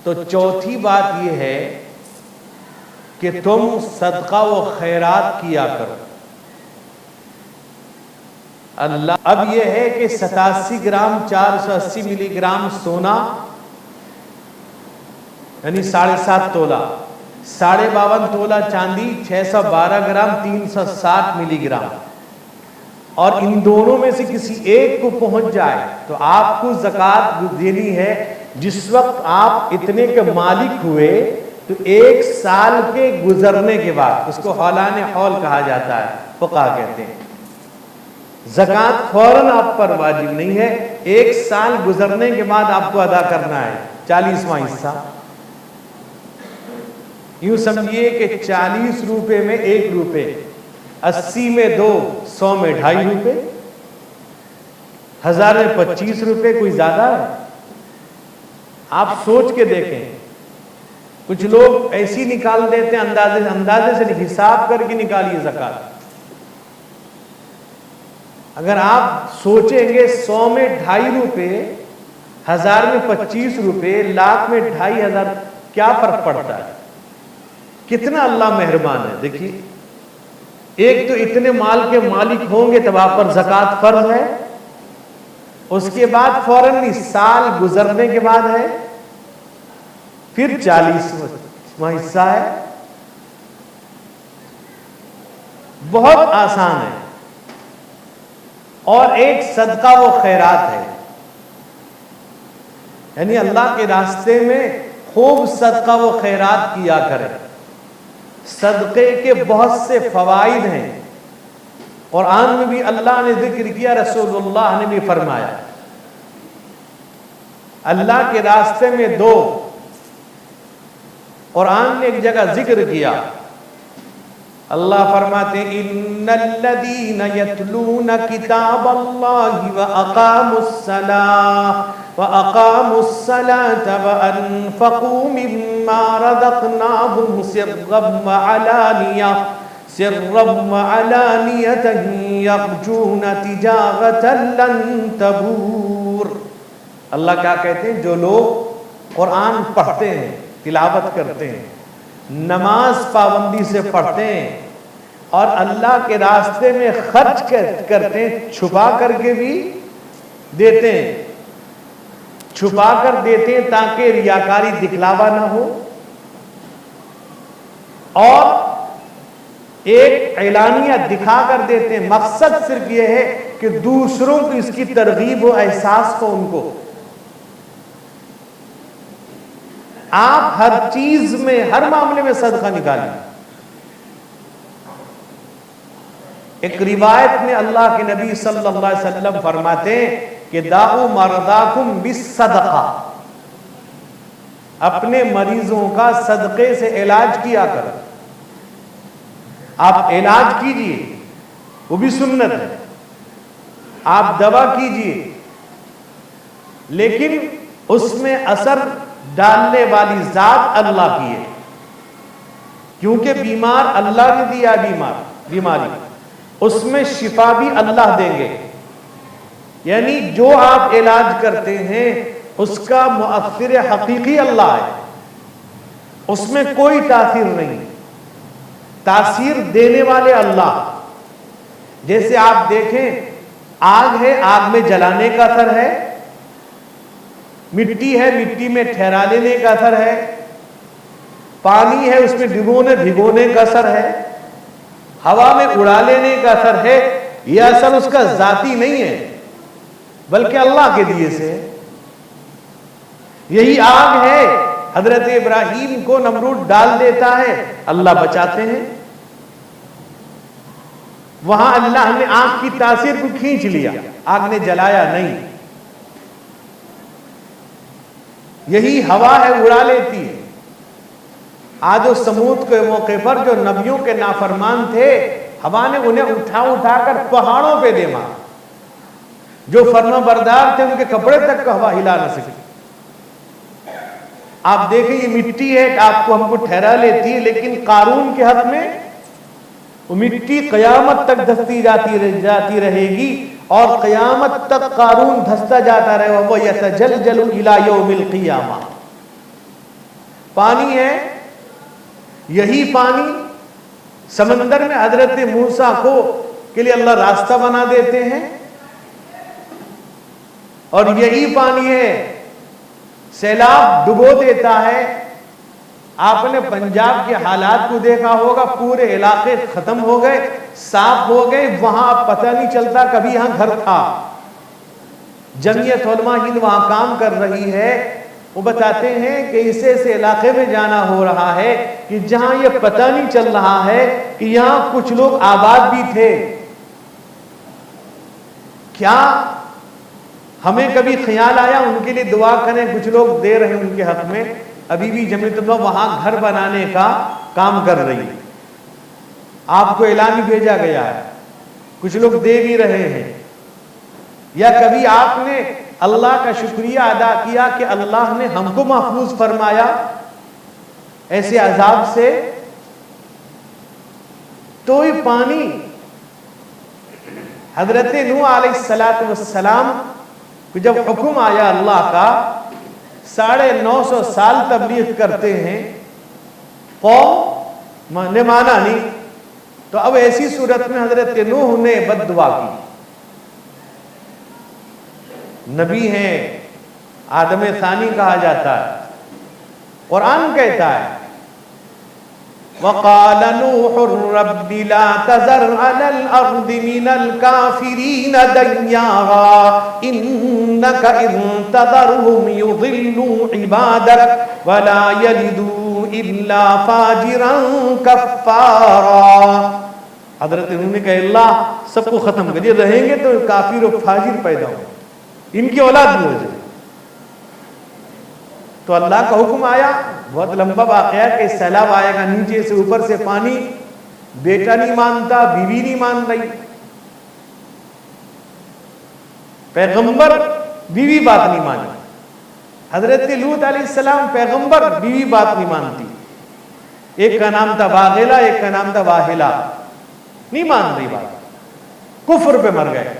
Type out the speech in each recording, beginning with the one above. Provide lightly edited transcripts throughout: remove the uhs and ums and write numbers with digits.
تو چوتھی بات یہ ہے کہ تم صدقہ و خیرات کیا کرو۔ اللہ اب یہ ہے کہ 87 گرام 480 ملی گرام سونا یعنی 7.5 تولہ، 52.5 تولہ چاندی، 612 گرام 360 ملی گرام، اور ان دونوں میں سے کسی ایک کو پہنچ جائے تو آپ کو زکوٰۃ دینی ہے۔ جس وقت آپ اتنے کے مالک ہوئے تو 1 سال کے گزرنے کے بعد، اس کو حولان حول کہا جاتا ہے، فقہا کہتے ہیں، زکوٰۃ فوراً آپ پر واجب نہیں ہے، 1 سال گزرنے کے بعد آپ کو ادا کرنا ہے 40واں حصہ۔ یوں سمجھیے کہ 40 روپے میں 1 روپے، 80 میں 2، 100 میں 2.5 روپے، 1000 میں 25 روپے، کوئی زیادہ ہے؟ آپ سوچ کے دیکھیں، کچھ لوگ ایسی نکال دیتے ہیں اندازے سے حساب کر کے نکالیے زکوٰۃ۔ اگر آپ سوچیں گے 100 میں 2.5 روپے، 1000 میں 25 روپے، لاکھ میں 2500، کیا فرق پڑتا ہے؟ کتنا اللہ مہربان ہے۔ دیکھیے، ایک تو اتنے مال کے مالک ہوں گے تب آپ پر زکوٰۃ فرض ہے، اس کے بعد فوراً سال گزرنے کے بعد ہے، پھر 40واں حصہ ہے۔ بہت آسان ہے۔ اور ایک صدقہ و خیرات ہے، یعنی اللہ کے راستے میں خوب صدقہ و خیرات کیا کرے۔ صدقے کے بہت سے فوائد ہیں، قرآن میں بھی اللہ نے ذکر کیا، رسول اللہ نے بھی فرمایا۔ اللہ کے راستے میں 2 قرآن نے ایک جگہ ذکر کیا، اللہ فرماتے ہیں ان الذین یتلون کتاب اللہ وَأَقَامُوا الصَّلَاةَ وَأَنفَقُوا مِمَّا رَزَقْنَاهُمْ سِرًّا وَعَلَانِيَةً يَرْجُونَ تِجَارَةً لَن تَبُورَ۔ اللہ کیا کہتے ہیں؟ جو لوگ قرآن پڑھتے ہیں، تلاوت کرتے ہیں، نماز پابندی سے پڑھتے ہیں، اور اللہ کے راستے میں خرچ کرتے ہیں، چھپا کر کے بھی دیتے ہیں، چھپا کر دیتے ہیں تاکہ ریاکاری دکھلاوا نہ ہو، اور ایک اعلانیہ دکھا کر دیتے ہیں۔ مقصد صرف یہ ہے کہ دوسروں کو اس کی ترغیب و احساس کو ان کو۔ آپ ہر چیز میں، ہر معاملے میں صدقہ نکالیں۔ ایک روایت میں اللہ کے نبی صلی اللہ علیہ وسلم فرماتے ہیں کہ داؤ مرضاکم بالصدقہ، اپنے مریضوں کا صدقے سے علاج کیا کرو۔ آپ علاج کیجئے، وہ بھی سنت ہے، آپ دوا کیجئے، لیکن اس میں اثر ڈالنے والی ذات اللہ کی ہے، کیونکہ بیمار اللہ نے دیا بیماری، اس میں شفا بھی اللہ دیں گے۔ یعنی جو آپ علاج کرتے ہیں اس کا مؤثر حقیقی اللہ ہے، اس میں کوئی تاثیر نہیں، تاثیر دینے والے اللہ۔ جیسے آپ دیکھیں، آگ ہے، آگ میں جلانے کا اثر ہے، مٹی ہے، مٹی میں ٹھہرا لینے کا اثر ہے، پانی ہے، اس میں بھگونے کا اثر ہے، ہوا میں اڑا لینے کا اثر ہے۔ یہ اثر اس کا ذاتی نہیں ہے بلکہ اللہ کے دیے سے۔ یہی آگ ہے، حضرت ابراہیم کو نمرود ڈال دیتا ہے، اللہ بچاتے ہیں۔ وہاں اللہ نے آگ کی تاثیر کو کھینچ لیا، آگ نے جلایا نہیں۔ یہی ہوا ہے، اڑا لیتی ہے۔ عاد و سمود کے موقع پر جو نبیوں کے نافرمان تھے، ہوا نے انہیں اٹھا کر پہاڑوں پہ دے مارا۔ جو فرما بردار تھے ان کے کپڑے تک کا ہوا ہلا نہ سکی۔ آپ دیکھیں، یہ مٹی ہے، آپ کو ہم کو ٹھہرا لیتی ہے، لیکن قارون کے حق میں وہ مٹی قیامت تک دھستی جاتی رہے گی، اور قیامت تک قارون دھستا جاتا رہے گا۔ وہ یتجلجل الی یوم القیامہ، پانی ہے، یہی پانی سمندر میں حضرت موسیٰ کو کے لیے اللہ راستہ بنا دیتے ہیں، اور یہی پانی ہے سیلاب ڈبو دیتا ہے۔ آپ نے پنجاب کے حالات کو دیکھا ہوگا، پورے علاقے ختم ہو گئے، صاف ہو گئے، وہاں پتہ نہیں چلتا کبھی یہاں گھر تھا۔ جمعیت علماء ہند وہاں کام کر رہی ہے، وہ بتاتے ہیں کہ ایسے علاقے میں جانا ہو رہا ہے کہ جہاں یہ پتہ نہیں چل رہا ہے کہ یہاں کچھ لوگ آباد بھی تھے۔ کیا ہمیں کبھی خیال آیا ان کے لیے دعا کریں؟ کچھ لوگ دے رہے ہیں ان کے حق میں، ابھی بھی جمعیت علماء وہاں گھر بنانے کا کام کر رہی ہے، آپ کو اعلان بھی بھیجا گیا ہے، کچھ لوگ دے بھی رہے ہیں۔ یا کبھی آپ نے اللہ کا شکریہ ادا کیا کہ اللہ نے ہم کو محفوظ فرمایا ایسے عذاب سے؟ تو یہ پانی حضرت نوح علیہ السلام کو جب حکم آیا اللہ کا، 950 سال تبلیغ کرتے ہیں، قوم نے مانا نہیں، تو اب ایسی صورت میں حضرت نوح نے بد دعا کی۔ نبی ہیں، آدم ثانی کہا جاتا ہے، قرآن کہتا ہے وَقَالَ نُوحٌ رَبِّ لَا تَذَرْ عَلَى الْأَرْضِ مِنَ الْكَافِرِينَ دَيَّارًا إِنَّكَ إِن تَذَرْهُمْ يُضِلُّوا عِبَادَكَ وَلَا يَلِدُوا إِلَّا فَاجِرًا كَفَّارًا۔ حضرت انہوں نے کہا اللہ سب کو ختم کریے، رہیں گے تو کافر و فاجر پیدا ہوں، ان کی اولاد بھی ہو جائے۔ تو اللہ کا حکم آیا، بہت لمبا واقعہ کہ سیلاب آئے گا، نیچے سے اوپر سے پانی، بیٹا نہیں مانتا، بیوی نہیں مان رہی، پیغمبر بیوی بات نہیں مانی، حضرت لوط علیہ السلام پیغمبر بیوی بات نہیں مانتی، ایک کا نام تھا باغلہ، ایک کا نام تھا واہلہ، نہیں مان رہی بات، کفر پہ مر گئے۔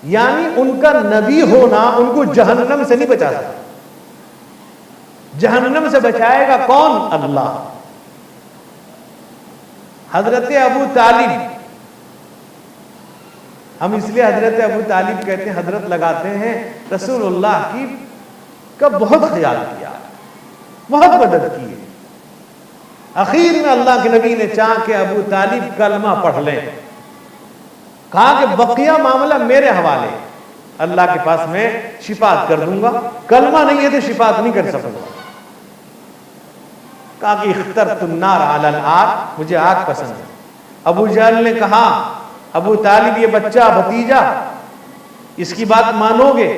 یعنی ان کا نبی ہونا ان کو جہنم سے نہیں بچا سکتا، جہنم سے بچائے گا کون؟ اللہ۔ حضرت ابو طالب، ہم اس لیے حضرت ابو طالب کہتے ہیں، حضرت لگاتے ہیں، رسول اللہ کی کا بہت خیال کیا، بہت مدد کی۔ اخیر میں اللہ کے نبی نے چاہا کہ ابو طالب کلمہ پڑھ لیں، کہا کہ بقیہ معاملہ میرے حوالے، اللہ کے پاس میں شفاعت کر دوں گا، کلمہ نہیں ہے تو شفاعت نہیں کر سکوں گا۔ کہا کہ اخترت النار علی الآگ، مجھے آگ پسند ہے۔ ابو جہل نے کہا ابو طالب یہ بچہ بھتیجا، اس کی بات مانو گے؟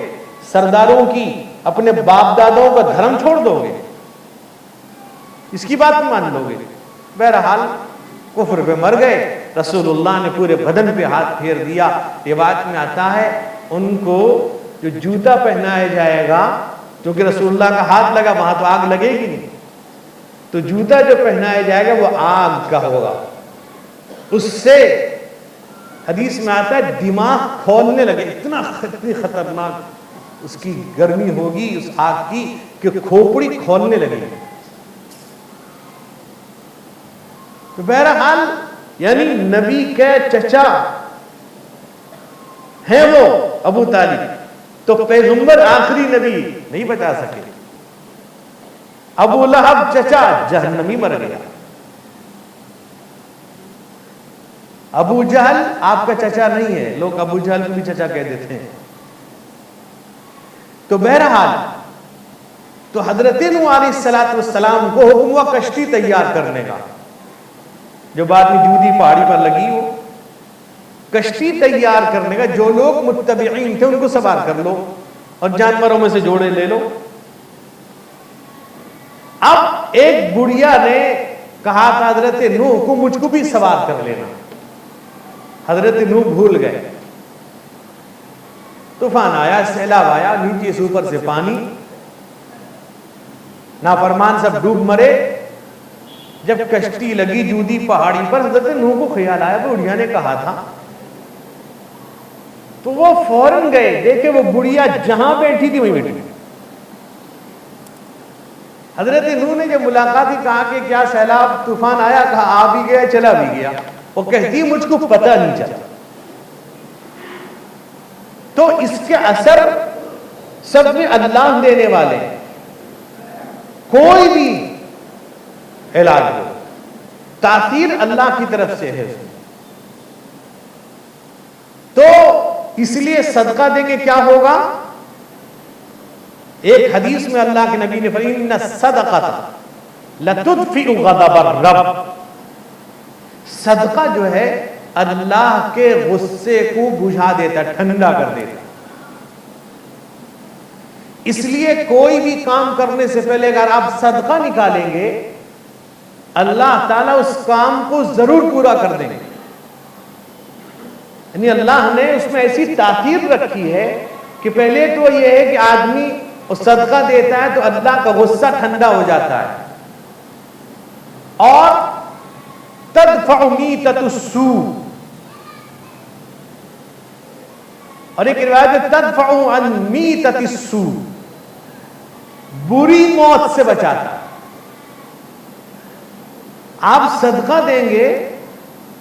سرداروں کی، اپنے باپ دادوں کا دھرم چھوڑ دو گے؟ اس کی بات مان لو گے؟ بہرحال کفر پہ مر گئے۔ رسول اللہ نے پورے بدن پہ ہاتھ پھیر دیا۔ روایت میں آتا ہے ان کو جو جوتا پہنایا جائے گا، کیونکہ رسول اللہ کا ہاتھ لگا وہاں تو آگ لگے گی نہیں، تو جوتا جو پہنایا جائے گا وہ آگ کا ہوگا، اس سے حدیث میں آتا ہے دماغ کھولنے لگے، اتنی خطرناک اس کی گرمی ہوگی اس آگ کی کہ کھوپڑی کھولنے لگے۔ تو بہرحال یعنی نبی کے چچا ہیں وہ ابو طالب، تو پیغمبر آخری نبی نہیں بچا سکے۔ ابو لہب چچا جہنمی مر گیا، ابو جہل آپ کا چچا نہیں ہے، لوگ ابو جہل کو بھی چچا کہہ دیتے ہیں۔ تو بہرحال تو حضرت نوح علیہ السلام کو حکم ہوا کشتی تیار کرنے کا، جو بعد میں جودی پہاڑی پر لگی، وہ کشتی تیار کرنے کا، جو لوگ متبعین تھے ان کو سوار کر لو اور جانوروں میں سے جوڑے لے لو۔ اب ایک بڑھیا نے کہا تھا حضرت نوح کو مجھ کو بھی سوار کر لینا، حضرت نوح بھول گئے، طوفان آیا، سیلاب آیا، نیچے سے اوپر سے پانی، نافرمان سب ڈوب مرے۔ جب کشتی لگی جودی پہاڑی پر، حضرت نوح کو خیال آیا بڑھیا نے کہا تھا، تو وہ فوراً گئے، دیکھے وہ بڑھیا جہاں بیٹھی تھی وہیں بیٹھی۔ حضرت نوح نے جب ملاقات کی کہا کہ کیا سیلاب طوفان آیا، کہا آ بھی گیا چلا بھی گیا، وہ کہتی مجھ کو پتہ نہیں چلا۔ تو اس کے اثر سب میں اللہ دینے والے ہیں، کوئی بھی علاج ہو تاثیر اللہ کی طرف سے ہے۔ تو اس لیے صدقہ دیں گے کیا ہوگا؟ ایک حدیث میں اللہ کے نبی نے فرمایا ان الصدقۃ لتطفئ غضب الرب، صدقہ جو ہے اللہ کے غصے کو بجھا دیتا، ٹھنڈا کر دیتا۔ اس لیے کوئی بھی کام کرنے سے پہلے اگر آپ صدقہ نکالیں گے، اللہ تعالیٰ اس کام کو ضرور پورا کر دیں گے۔ یعنی اللہ نے اس میں ایسی تاثیر رکھی ہے کہ پہلے تو یہ ہے کہ آدمی صدقہ دیتا ہے تو اللہ کا غصہ ٹھنڈا ہو جاتا ہے، اور تدفع میتۃ السوء، اور ایک روایت ہے تدفع عن میتۃ السوء، بری موت سے بچاتا ہے۔ آپ صدقہ دیں گے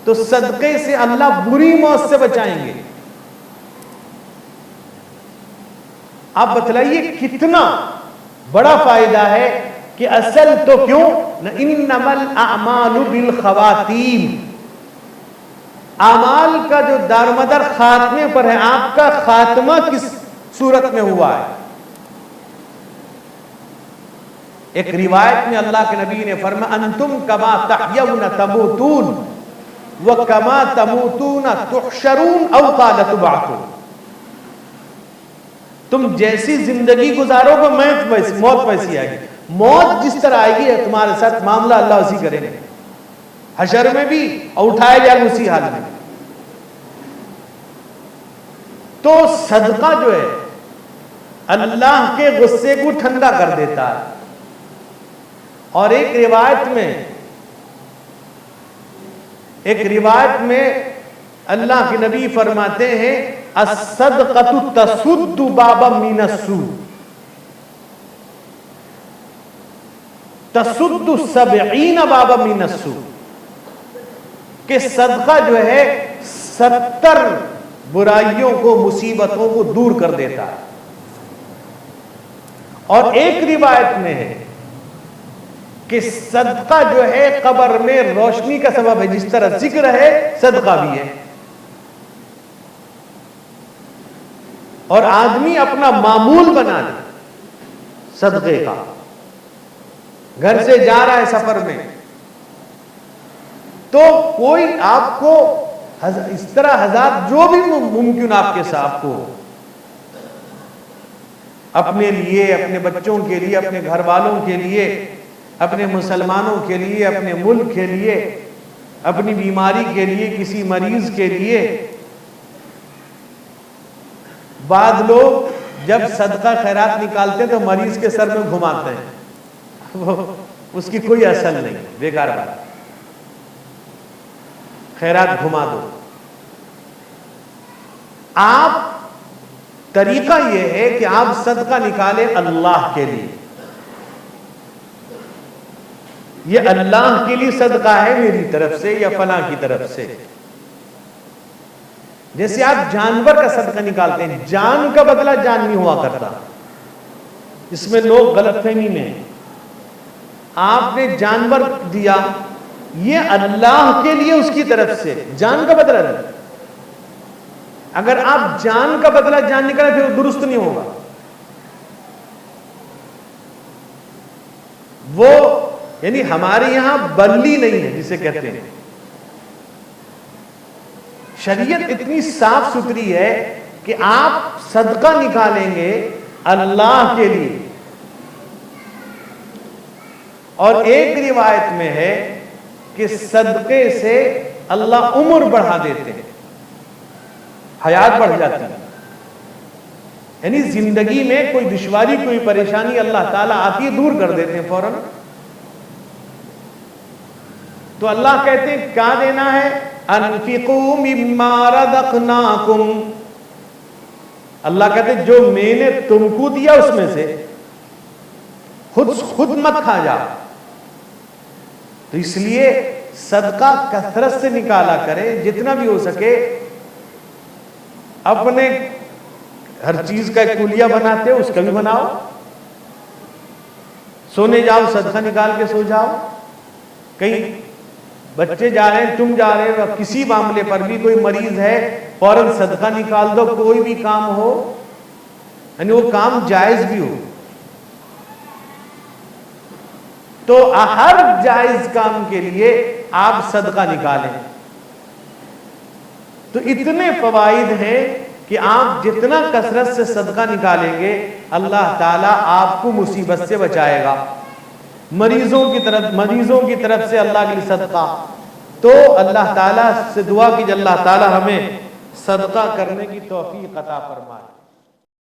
تو صدقے سے اللہ بری موت سے بچائیں گے۔ آپ بتلائیے کتنا بڑا فائدہ ہے کہ اصل تو کیوں انما الاعمال بالخواتیم، اعمال کا جو دارمدار خاتمے پر ہے، آپ کا خاتمہ کس صورت میں ہوا ہے۔ ایک روایت میں اللہ کے نبی نے فرمایا انتم کما تحیون تموتون وکما تموتون تحشرون او قال تبعثون، تم جیسی زندگی گزارو گے موت ویسی آئے گی، موت جس طرح آئے گی تمہارے ساتھ معاملہ اللہ اسی کرے گا، حشر میں بھی اور اٹھائے جائے اسی حال میں۔ تو صدقہ جو ہے اللہ کے غصے کو ٹھنڈا کر دیتا ہے۔ اور ایک روایت میں اللہ کے نبی فرماتے ہیں الصدقۃ تسد بابا من السوء، تسد 70 بابا من السوء، کہ صدقہ جو ہے 70 برائیوں کو، مصیبتوں کو دور کر دیتا ہے۔ اور ایک روایت میں ہے کہ صدقہ جو ہے قبر میں روشنی کا سبب ہے، جس طرح ذکر ہے صدقہ بھی ہے۔ اور آدمی اپنا معمول بنا لے صدقے کا، گھر سے جا رہا ہے سفر میں تو کوئی آپ کو اس طرح ہزار جو بھی ممکن آپ کے ساتھ کو، اپنے لیے، اپنے بچوں کے لیے، اپنے گھر والوں کے لیے، اپنے مسلمانوں کے لیے، اپنے ملک کے لیے، اپنی بیماری کے لیے، کسی مریض کے لیے۔ بعض لوگ جب صدقہ خیرات نکالتے ہیں تو مریض کے سر میں گھماتے ہیں، وہ اس کی کوئی اصل نہیں، بیکار بات، خیرات گھما دو۔ آپ طریقہ یہ ہے کہ آپ صدقہ نکالیں اللہ کے لیے، یہ اللہ کے لیے صدقہ ہے میری طرف سے یا فلاں کی طرف سے۔ جیسے آپ جانور کا صدقہ نکالتے ہیں، جان کا بدلہ جان نہیں ہوا کرتا، اس میں لوگ غلط فہمی میں ہیں۔ آپ نے جانور دیا، یہ اللہ کے لیے اس کی طرف سے، جان کا بدلہ نہیں۔ اگر آپ جان کا بدلہ جان نکالیں پھر وہ درست نہیں ہوگا۔ وہ یعنی ہمارے یہاں بلی نہیں ہے جسے کہتے ہیں، شریعت اتنی صاف ستھری ہے کہ آپ صدقہ نکالیں گے اللہ کے لیے۔ اور ایک روایت میں ہے کہ صدقے سے اللہ عمر بڑھا دیتے ہیں، حیات بڑھ جاتی ہے، یعنی زندگی میں کوئی دشواری، کوئی پریشانی اللہ تعالیٰ آتی ہے دور کر دیتے ہیں فوراً۔ تو اللہ کہتے ہیں کیا دینا ہے؟ انفقوا مما رزقناکم، اللہ کہتے ہیں جو میں نے تم کو دیا اس میں سے، خود مت کھا جا. تو اس لیے صدقہ کثرت سے نکالا کرے، جتنا بھی ہو سکے. اپنے ہر چیز کا ایک کلیہ بناتے ہو، اس کا بھی بناؤ. سونے جاؤ صدقہ نکال کے سو جاؤ. کہیں بچے جا رہے ہیں، تم جا رہے ہو، کسی معاملے پر بھی کوئی مریض ہے، فوراً صدقہ نکال دو. کوئی بھی کام ہو، یعنی وہ کام جائز بھی ہو، تو ہر جائز کام کے لیے آپ صدقہ نکالیں. تو اتنے فوائد ہیں کہ آپ جتنا کثرت سے صدقہ نکالیں گے اللہ تعالیٰ آپ کو مصیبت سے بچائے گا. مریضوں کی طرف سے اللہ کے لیے صدقہ. تو اللہ تعالیٰ سے دعا کہ اللہ تعالیٰ ہمیں صدقہ کرنے کی توفیق عطا فرمائے.